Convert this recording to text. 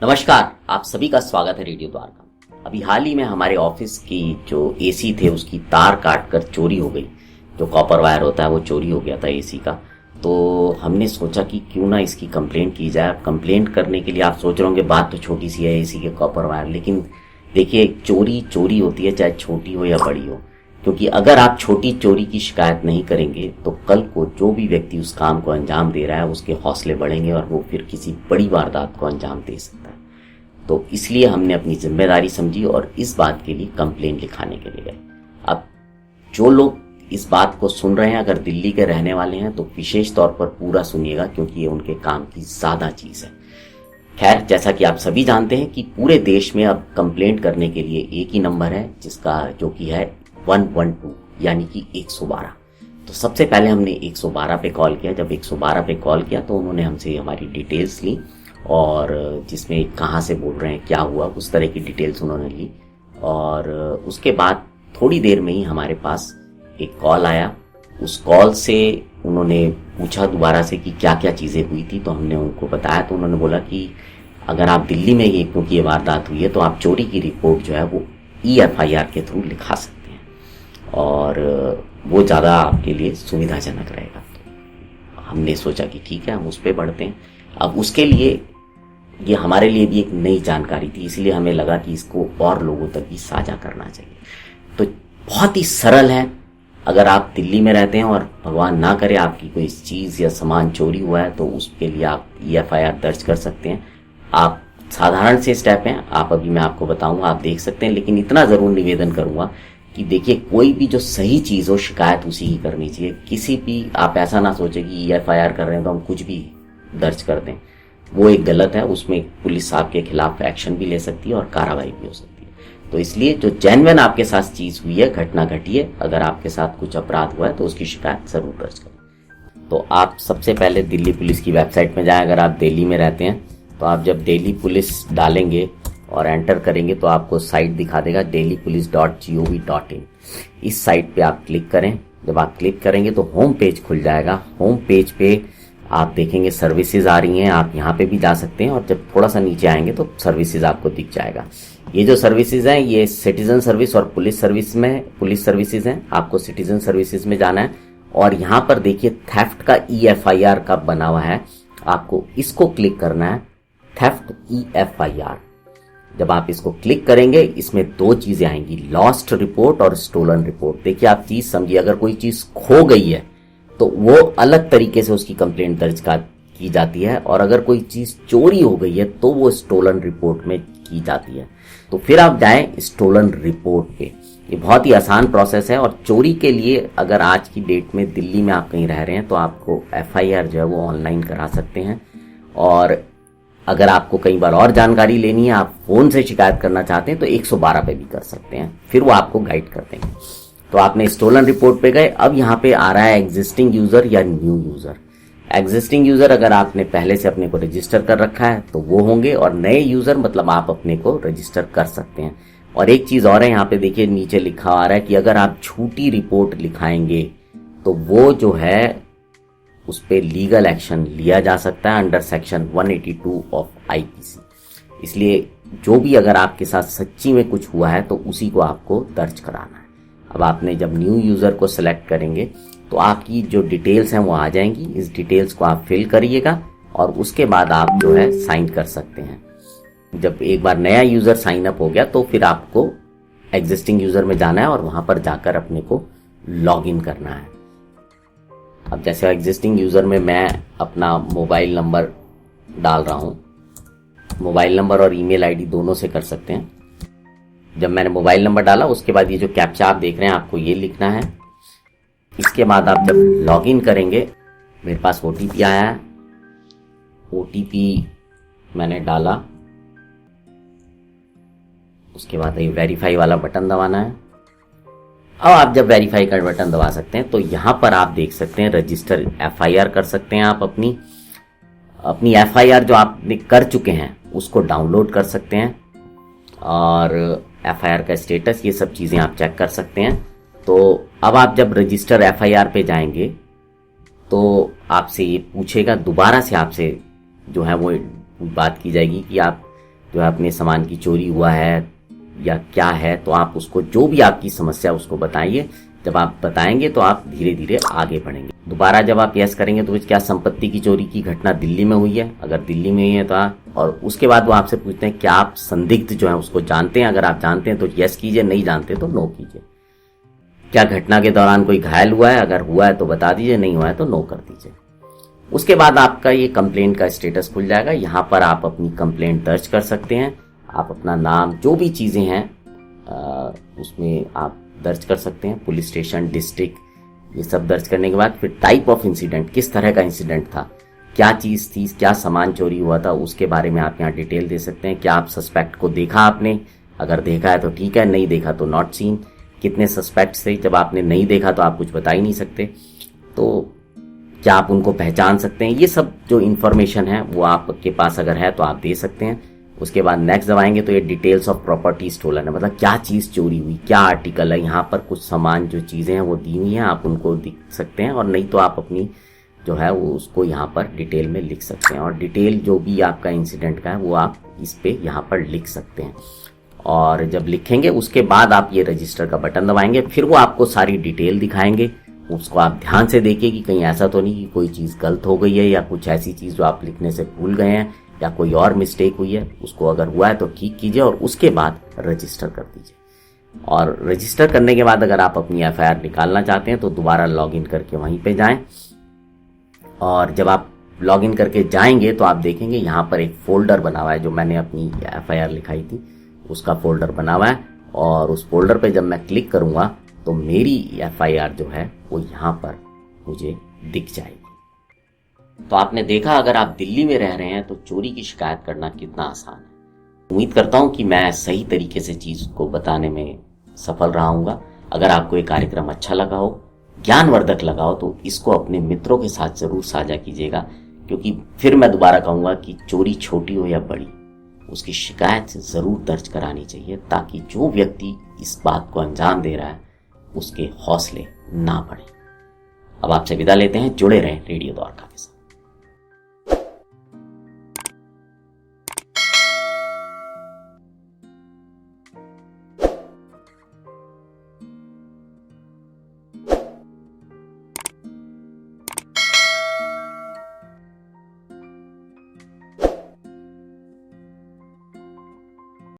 नमस्कार, आप सभी का स्वागत है रेडियो द्वारका। अभी हाल ही में हमारे ऑफिस की जो एसी थे उसकी तार काटकर चोरी हो गई। जो कॉपर वायर होता है वो चोरी हो गया था एसी का। तो हमने सोचा कि क्यों ना इसकी कंप्लेंट की जाए। कंप्लेंट करने के लिए आप सोच रहे होंगे बात तो छोटी सी है, एसी के कॉपर वायर, लेकिन देखिए चोरी चोरी होती है, चाहे छोटी हो या बड़ी हो। क्योंकि अगर आप छोटी चोरी की शिकायत नहीं करेंगे तो कल को जो भी व्यक्ति उस काम को अंजाम दे रहा है उसके हौसले बढ़ेंगे और वो फिर किसी बड़ी वारदात को अंजाम दे सकता है। तो इसलिए हमने अपनी जिम्मेदारी समझी और इस बात के लिए कंप्लेंट लिखाने के लिए गए। अब जो लोग इस बात को सुन रहे हैं अगर दिल्ली के रहने वाले हैं तो विशेष तौर पर पूरा सुनिएगा, क्योंकि ये उनके काम की ज्यादा चीज है। खैर, जैसा कि आप सभी जानते हैं कि पूरे देश में अब कंप्लेंट करने के लिए एक ही नंबर है, जिसका जो कि है 112 यानी कि 112। तो सबसे पहले हमने 112 पे कॉल किया। जब 112 पे कॉल किया तो उन्होंने हमसे हमारी डिटेल्स ली और जिसमें कहाँ से बोल रहे हैं, क्या हुआ, उस तरह की डिटेल्स उन्होंने ली। और उसके बाद थोड़ी देर में ही हमारे पास एक कॉल आया। उस कॉल से उन्होंने पूछा दोबारा से कि क्या क्या चीज़ें हुई थी। तो हमने उनको बताया तो उन्होंने बोला कि अगर आप दिल्ली में ही क्योंकि ये वारदात हुई है तो आप चोरी की रिपोर्ट जो है वो EFIR के थ्रू लिखा सकते हैं और वो ज़्यादा आपके लिए सुविधाजनक रहेगा। तो हमने सोचा कि ठीक है, हम उस पर बढ़ते हैं। अब उसके लिए ये हमारे लिए भी एक नई जानकारी थी, इसलिए हमें लगा कि इसको और लोगों तक भी साझा करना चाहिए। तो बहुत ही सरल है। अगर आप दिल्ली में रहते हैं और भगवान ना करे आपकी कोई चीज़ या सामान चोरी हुआ है तो उसके लिए आप EFIR दर्ज कर सकते हैं। आप साधारण से स्टेप हैं, आप अभी मैं आपको बताऊंगा, आप देख सकते हैं। लेकिन इतना ज़रूर निवेदन करूंगा कि देखिए कोई भी जो सही चीज़ हो शिकायत उसी की करनी चाहिए। किसी भी आप ऐसा ना सोचे कि EFIR कर रहे हैं तो हम कुछ भी दर्ज कर दें, वो एक गलत है। उसमें पुलिस आपके खिलाफ एक्शन भी ले सकती है और कार्रवाई भी हो सकती है। तो इसलिए जो जेन्युइन आपके साथ चीज़ हुई है, घटना घटी है, अगर आपके साथ कुछ अपराध हुआ है तो उसकी शिकायत जरूर दर्ज करें। तो आप सबसे पहले दिल्ली पुलिस की वेबसाइट में जाएं। अगर आप दिल्ली में रहते हैं तो आप जब दिल्ली पुलिस डालेंगे और एंटर करेंगे तो आपको साइट दिखा देगा delhipolice.gov.in। इस साइट पे आप क्लिक करें। जब आप क्लिक करेंगे तो होम पेज खुल जाएगा। होम पेज पे आप देखेंगे सर्विसेज आ रही हैं, आप यहाँ पे भी जा सकते हैं और जब थोड़ा सा नीचे आएंगे तो सर्विसेज आपको दिख जाएगा। ये जो सर्विसेज हैं ये सिटीजन सर्विस और पुलिस सर्विसेज हैं। आपको सिटीजन सर्विसेज में जाना है और यहाँ पर देखिए थेफ्ट का EFIR का बना हुआ है, आपको इसको क्लिक करना है, थेफ्ट EFIR। जब आप इसको क्लिक करेंगे इसमें दो चीजें आएंगी, लॉस्ट रिपोर्ट और स्टोलन रिपोर्ट। देखिए आप चीज समझिए, अगर कोई चीज खो गई है तो वो अलग तरीके से उसकी कंप्लेंट दर्ज की जाती है और अगर कोई चीज चोरी हो गई है तो वो स्टोलन रिपोर्ट में की जाती है। तो फिर आप जाएं स्टोलन रिपोर्ट पे। ये बहुत ही आसान प्रोसेस है और चोरी के लिए अगर आज की डेट में दिल्ली में आप कहीं रह रहे हैं तो आपको FIR जो है वो ऑनलाइन करा सकते हैं। और अगर आपको कई बार और जानकारी लेनी है, आप फोन से शिकायत करना चाहते हैं तो 112 पे भी कर सकते हैं, फिर वो आपको गाइड कर देंगे। तो आपने स्टोलन रिपोर्ट पे गए। अब यहाँ पे आ रहा है एग्जिस्टिंग यूजर या न्यू यूजर। एग्जिस्टिंग यूजर अगर आपने पहले से अपने को रजिस्टर कर रखा है तो वो होंगे, और नए यूजर मतलब आप अपने को रजिस्टर कर सकते हैं। और एक चीज और है, यहाँ पे देखिए नीचे लिखा आ रहा है कि अगर आप झूठी रिपोर्ट लिखाएंगे तो वो जो है उस पर लीगल एक्शन लिया जा सकता है अंडर सेक्शन 182 ऑफ IPC। इसलिए जो भी अगर आपके साथ सच्ची में कुछ हुआ है तो उसी को आपको दर्ज कराना है। अब आपने जब न्यू यूजर को सिलेक्ट करेंगे तो आपकी जो डिटेल्स हैं वो आ जाएंगी। इस डिटेल्स को आप फिल करिएगा और उसके बाद आप जो है साइन कर सकते हैं। जब एक बार नया यूजर साइन अप हो गया तो फिर आपको एग्जिस्टिंग यूजर में जाना है और वहां पर जाकर अपने को लॉग इन करना है। अब जैसे एग्जिस्टिंग यूजर में मैं अपना मोबाइल नंबर डाल रहा हूं, मोबाइल नंबर और ईमेल आईडी दोनों से कर सकते हैं। जब मैंने मोबाइल नंबर डाला उसके बाद ये जो कैप्चा आप देख रहे हैं आपको ये लिखना है। इसके बाद आप जब लॉगिन करेंगे, मेरे पास OTP आया है, OTP मैंने डाला, उसके बाद ये वेरीफाई वाला बटन दबाना है। अब आप जब वेरीफाई का बटन दबा सकते हैं तो यहां पर आप देख सकते हैं रजिस्टर FIR कर सकते हैं। आप अपनी FIR जो आपने कर चुके हैं उसको डाउनलोड कर सकते हैं और FIR का स्टेटस, ये सब चीजें आप चेक कर सकते हैं। तो अब आप जब रजिस्टर FIR पे जाएंगे तो आपसे ये पूछेगा, दोबारा से आपसे जो है वो बात की जाएगी कि आप जो है अपने सामान की चोरी हुआ है या क्या है, तो आप उसको जो भी आपकी समस्या उसको बताइए। जब आप बताएंगे तो आप धीरे धीरे आगे बढ़ेंगे। दोबारा जब आप यस करेंगे तो क्या संपत्ति की चोरी की घटना दिल्ली में हुई है? अगर दिल्ली में हुई है तो और उसके बाद वो आपसे पूछते हैं क्या आप संदिग्ध जो है उसको जानते हैं? अगर आप जानते हैं तो यस कीजिए, नहीं जानते तो नो कीजिए। क्या घटना के दौरान कोई घायल हुआ है? अगर हुआ है तो बता दीजिए, नहीं हुआ है तो नो कर दीजिए। उसके बाद आपका ये कंप्लेंट का स्टेटस खुल जाएगा। यहाँ पर आप अपनी कंप्लेंट दर्ज कर सकते हैं। आप अपना नाम, जो भी चीज़ें हैं उसमें आप दर्ज कर सकते हैं। पुलिस स्टेशन, डिस्ट्रिक्ट, ये सब दर्ज करने के बाद फिर टाइप ऑफ इंसिडेंट, किस तरह का इंसिडेंट था, क्या चीज़ थी, क्या सामान चोरी हुआ था, उसके बारे में आप यहाँ डिटेल दे सकते हैं। क्या आप सस्पेक्ट को देखा आपने? अगर देखा है तो ठीक है, नहीं देखा तो नॉट सीन। कितने सस्पेक्ट्स थे? जब आपने नहीं देखा तो आप कुछ बता ही नहीं सकते, तो क्या आप उनको पहचान सकते हैं? ये सब जो इन्फॉर्मेशन है वो आपके पास अगर है तो आप दे सकते हैं। उसके बाद नेक्स्ट दबाएंगे तो ये डिटेल्स ऑफ प्रॉपर्टी स्टोलन है, मतलब क्या चीज़ चोरी हुई, क्या आर्टिकल है। यहाँ पर कुछ सामान जो चीज़ें हैं वो दी हुई हैं, आप उनको दिख सकते हैं। और नहीं तो आप अपनी जो है वो उसको यहाँ पर डिटेल में लिख सकते हैं। और डिटेल जो भी आपका इंसिडेंट का है वो आप इस पे यहाँ पर लिख सकते हैं। और जब लिखेंगे उसके बाद आप ये रजिस्टर का बटन दबाएंगे, फिर वो आपको सारी डिटेल दिखाएंगे। उसको आप ध्यान से देखिए कि कहीं ऐसा तो नहीं कि कोई चीज़ गलत हो गई है या कुछ ऐसी चीज़ जो आप लिखने से भूल गए हैं या कोई और मिस्टेक हुई है। उसको अगर हुआ है तो ठीक कीजिए और उसके बाद रजिस्टर कर दीजिए। और रजिस्टर करने के बाद अगर आप अपनी एफआईआर निकालना चाहते हैं तो दोबारा लॉगिन करके वहीं पे जाएं। और जब आप लॉगिन करके जाएंगे तो आप देखेंगे यहाँ पर एक फोल्डर बना हुआ है, जो मैंने अपनी एफआईआर लिखाई थी उसका फोल्डर बना हुआ है। और उस फोल्डर पे जब मैं क्लिक करूँगा तो मेरी एफआईआर जो है वो यहाँ पर मुझे दिख जाएगी। तो आपने देखा, अगर आप दिल्ली में रह रहे हैं तो चोरी की शिकायत करना कितना आसान है। उम्मीद करता हूँ कि मैं सही तरीके से चीज़ को बताने में सफल रहा हूँगा। अगर आपको ये कार्यक्रम अच्छा लगा हो, ज्ञानवर्धक लगा हो, तो इसको अपने मित्रों के साथ जरूर साझा कीजिएगा। क्योंकि फिर मैं दोबारा कहूँगा कि चोरी छोटी हो या बड़ी, उसकी शिकायत जरूर दर्ज करानी चाहिए, ताकि जो व्यक्ति इस बात को अंजाम दे रहा है उसके हौसले ना बढ़े। अब आपसे विदा लेते हैं। जुड़े रहें रेडियो द्वारका के साथ।